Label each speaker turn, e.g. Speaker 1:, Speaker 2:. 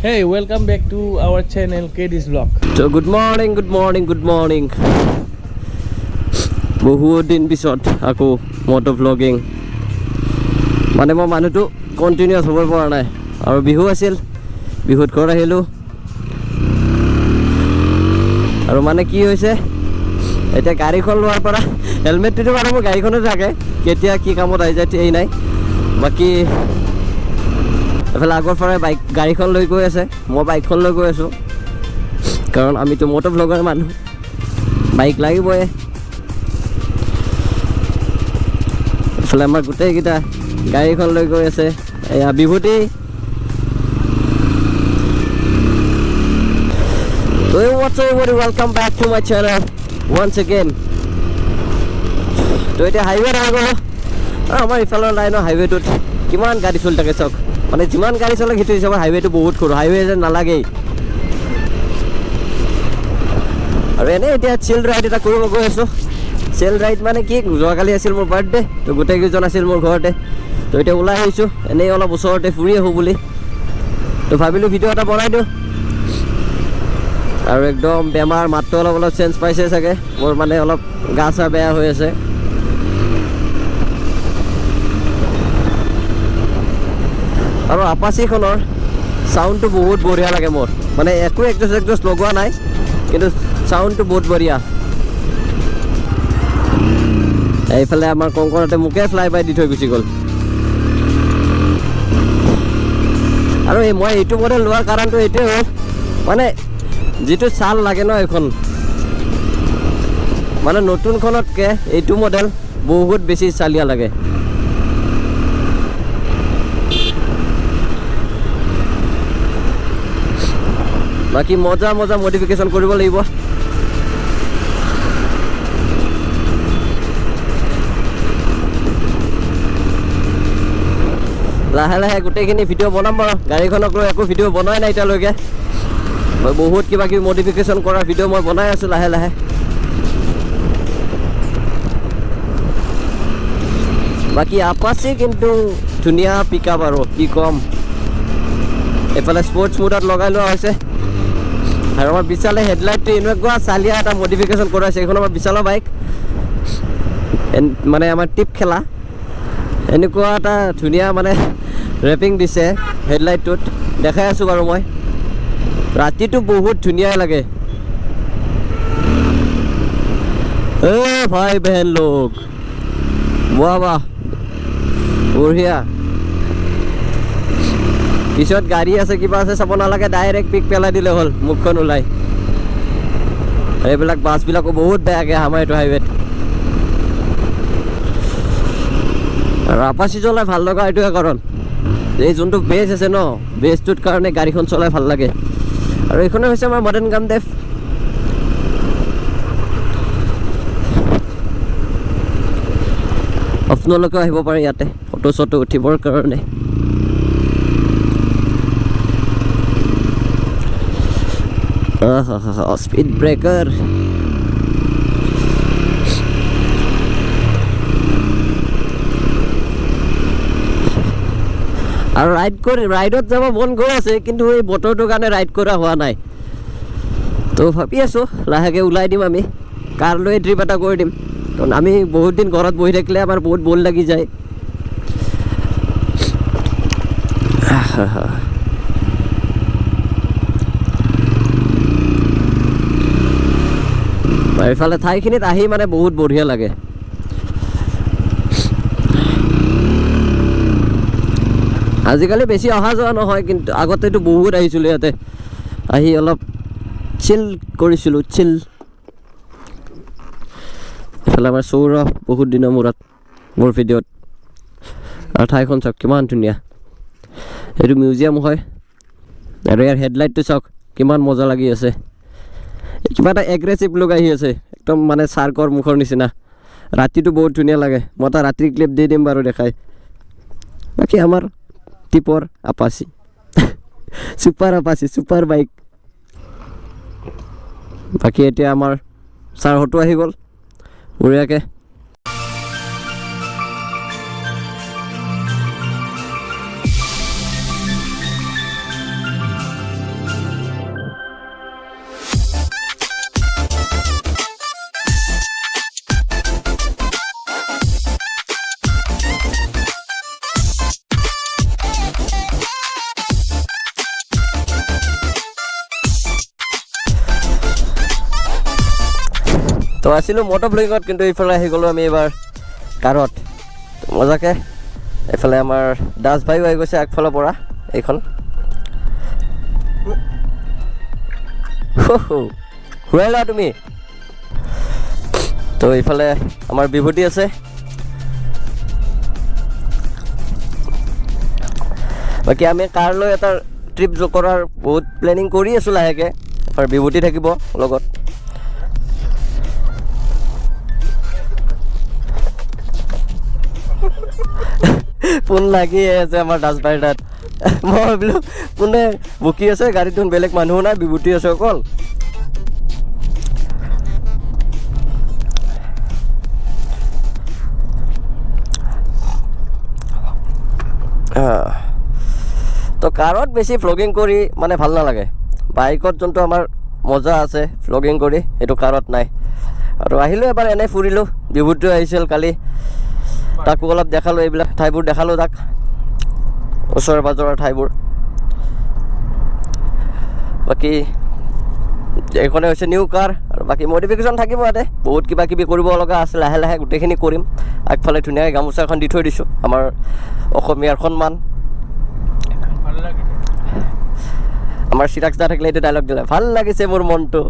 Speaker 1: Hey, welcome back to our channel KD's Vlog.
Speaker 2: So good morning. বহুত দিন পিছত আকৌ মটো ভ্লগিং মানে মই মানুহটো কন্টিনিউয়াস হ'ব পৰা নাই আৰু বিহু আছিল বিহুত ঘৰ আহিলোঁ আৰু মানে কি হৈছে এতিয়া গাড়ীখন লোৱাৰ পৰা হেলমেটটো মানে মোৰ গাড়ীখনত থাকে কেতিয়া কি কামত আহি যায় এই নাই বাকি এফালে আগৰ পৰা গাড়ীখন লৈ গৈ আছে মই বাইকখন লৈ গৈ আছোঁ কাৰণ আমিতো মটো ভ্লগাৰ মানুহ বাইক লাগিবই এফালে আমাৰ গোটেইকেইটা গাড়ীখন লৈ গৈ আছে এয়া বিভূতি So what's up everybody, welcome back to my channel once again. তো এতিয়া হাইৱে আহি গ'লো আৰু আমাৰ ইফালৰ লাইনৰ হাইৱেটোত কিমান গাড়ী চলি থাকে চাওক মানে যিমান গাড়ী চলে সেইটো হিচাপত হাইৱেটো বহুত সৰু হাইৱে যেন নালাগেই আৰু এনেই এতিয়া চিল ৰাইড এটা কৰিব গৈ আছোঁ চিল ৰাইড মানে কি যোৱাকালি আছিল মোৰ বাৰ্থডে তো গোটেইকেইজন আছিল মোৰ ঘৰতে তো এতিয়া ওলাই আহিছোঁ এনেই অলপ ওচৰতে ফুৰি আহোঁ বুলি তো ভাবিলোঁ ভিডিঅ' এটা বনাই দিওঁ আৰু একদম বেমাৰ মাতটো অলপ চেঞ্জ পাইছে চাগে মোৰ মানে অলপ গা চা বেয়া হৈ আছে আৰু আপাচিখনৰ চাউণ্ডটো বহুত বঢ়িয়া লাগে মোৰ মানে একো একজষ্ট লগোৱা নাই কিন্তু চাউণ্ডটো বহুত বঢ়িয়া এইফালে আমাৰ কংকনতে মোকে ফ্লাই বাই দি থৈ গুচি গ'ল আৰু মই এইটো মডেল লোৱাৰ কাৰণটো এইটোৱে হ'ল মানে যিটো চাল লাগে ন এখন মানে নতুনখনতকৈ এইটো মডেল বহুত বেছি চালিয়া লাগে বাকি মজা মডিফিকেশ্যন কৰিব লাগিব লাহে লাহে গোটেইখিনি ভিডিঅ' বনাম বাৰু গাড়ীখনক লৈ একো ভিডিঅ' বনোৱাই নাই এতিয়ালৈকে মই বহুত কিবা কিবি মডিফিকেশ্যন কৰা ভিডিঅ' মই বনাই আছোঁ লাহে লাহে বাকী আপাচি কিন্তু ধুনীয়া পিক আপ আৰু কি ক'ম এইফালে স্পৰ্টছ মুডত লগাই লোৱা হৈছে আৰু আমাৰ বিশালে হেডলাইটটো এনেকুৱা চালিয়া এটা মডিফিকেশ্যন কৰাইছে এইখন আমাৰ বিশালৰ বাইক মানে আমাৰ টিপ খেলা এনেকুৱা এটা ধুনীয়া মানে ৰেপিং দিছে হেডলাইটটোত দেখাই আছোঁ বাৰু মই ৰাতিটো বহুত ধুনীয়া লাগে ভাই বেহেন লোক বাহ বঢ়িয়া পিছত গাড়ী আছে কিবা আছে চাব নালাগে ডাইৰেক্ট পিক পেলাই দিলে হ'ল মুখখন ওলাই এইবিলাক বাছবিলাকো বহুত বেয়াকৈ আমাৰ এইটো হাইৱেত আৰু আপাচি চলাই ভাল লগা এইটোৱে কাৰণ এই যোনটো বেজ আছে ন বেজটোৰ কাৰণে গাড়ীখন চলাই ভাল লাগে আৰু এইখনে হৈছে আমাৰ মডাৰ্ণ কামদেৱ আপোনালোকেও আহিব পাৰে ইয়াতে ফটো চটো উঠিবৰ কাৰণে স্পীড ব্ৰেকাৰ আৰু ৰাইডত যাব মন গৈ আছে কিন্তু এই বতৰটোৰ কাৰণে ৰাইড কৰা হোৱা নাই তো ভাবি আছোঁ লাহেকৈ ওলাই দিম আমি কাৰ লৈ ট্ৰিপ এটা কৰি দিম কাৰণ আমি বহুত দিন ঘৰত বহি থাকিলে আমাৰ বহুত বৰ লাগি যায় এইফালে ঠাইখিনিত আহি মানে বহুত বঢ়িয়া লাগে আজিকালি বেছি অহা যোৱা নহয় কিন্তু আগতেতো বহুত আহিছিলোঁ ইয়াতে আহি অলপ চিল কৰিছিলোঁ চিল এইফালে আমাৰ সৌৰভ বহুত দিনৰ মূৰত মোৰ ভিডিঅ'ত আৰু ঠাইখন চাওক কিমান ধুনীয়া এইটো মিউজিয়াম হয় আৰু ইয়াৰ হেডলাইটটো চাওক কিমান মজা লাগি আছে কিবা এটা এগ্ৰেছিভ লুক আহি আছে একদম মানে চাৰ্কৰ মুখৰ নিচিনা ৰাতিটো বহুত ধুনীয়া লাগে মই এটা ৰাতিৰ ক্লিপ দি দিম বাৰু দেখাই বাকী আমাৰ টিপৰ আপাচি ছুপাৰ বাইক বাকী এতিয়া আমাৰ ছাৰহঁতো আহি গ'ল বঢ়িয়াকৈ আছিলোঁ মটো ব্লগিঙত, কিন্তু এইফালে আহি গ'লোঁ আমি এইবাৰ কাৰত। মজাকৈ এইফালে আমাৰ দাস ভাইও আহি গৈছে আগফালৰ পৰা এইখন। ঘূৰাই লোৱা তুমি। তো এইফালে আমাৰ বিভূতি আছে। বাকী আমি কাৰ লৈ এটা ট্ৰিপ কৰাৰ বহুত প্লেনিং কৰি আছোঁ লাহেকৈ। আৰু বিভূতি থাকিব লগত। ফোন লাগিয়ে আছে আমাৰ দাসবাইৰ তাত। মই ভাবিলোঁ কোনে বকি আছে, গাড়ীটোত বেলেগ মানুহ নাই, বিভূতি আছে অকল। তো কাৰত বেছি ভ্লগিং কৰি মানে ভাল নালাগে। বাইকত যোনটো আমাৰ মজা আছে ভ্লগিং কৰি, সেইটো কাৰত নাই। আৰু আহিলোঁ এবাৰ এনেই ফুৰিলোঁ। বিভূতিও আহিছিল কালি, তাকো অলপ দেখালোঁ, এইবিলাক ঠাইবোৰ দেখালোঁ তাক, ওচৰে পাজৰৰ ঠাইবোৰ। বাকী এইখনে হৈছে নিউ কাৰ, আৰু বাকী মডিফিকেশ্যন থাকিব ইয়াতে। বহুত কিবা কিবি কৰিব লগা আছে, লাহে লাহে গোটেইখিনি কৰিম। আগফালে ধুনীয়াকৈ গামোচা এখন দি থৈ দিছোঁ, আমাৰ অসমীয়াৰ সন্মান। আমাৰ চিৰাজ দা থাকিলে এইটো ডাইলগ দিলে, ভাল লাগিছে মোৰ মনটো।